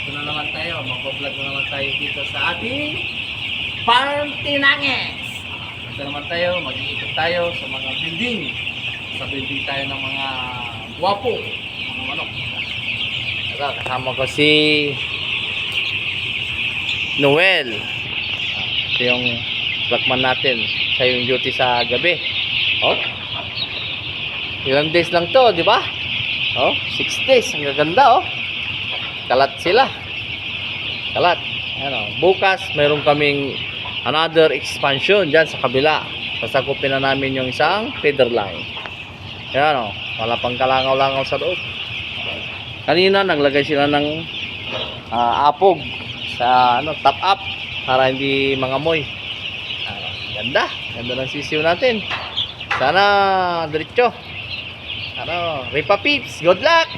Ito na naman tayo, mag-vlog na naman tayo dito sa ating Farm Tinanges. Ito naman tayo, mag-iikot tayo sa mga building. Sa building tayo ng mga guwapo, mga manok. Ito, kasama ko si Noel. Ito yung vlogman natin. Siya yung duty sa gabi. Oh, ilang days lang to, di ba? Oh, 6 days. Ang gaganda, oh. Kalat sila. Kalat. Ano, bukas mayroon kaming another expansion diyan sa kabila. Sasakupin na namin yung isang feeder line. Ayan, oh. Wala pang kalangaw-langaw sa loob. Kanina naglagay sila ng apog sa ano, top up para hindi mangamoy. Ganda. Ganda ng sisiw natin. Sana diretso. Ano, Ripa Peeps, good luck!